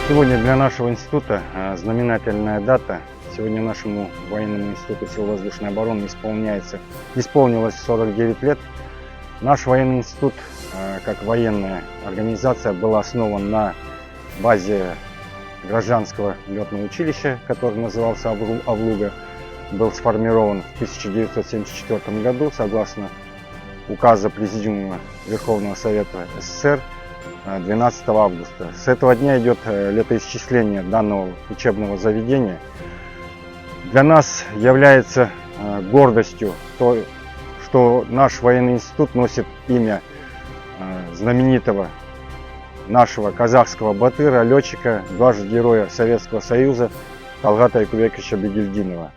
Сегодня для нашего института знаменательная дата. Сегодня нашему военному институту сил воздушной обороны исполнилось 49 лет. Наш военный институт, как военная организация, был основан на базе гражданского летного училища, которое назывался Авлуга. Был сформирован в 1974 году согласно указа Президиума Верховного Совета СССР 12 августа. С этого дня идет летоисчисление данного учебного заведения. Для нас является гордостью то, что наш военный институт носит имя знаменитого нашего казахского батыра, летчика, дважды Героя Советского Союза Талгата Якубековича Бегельдинова.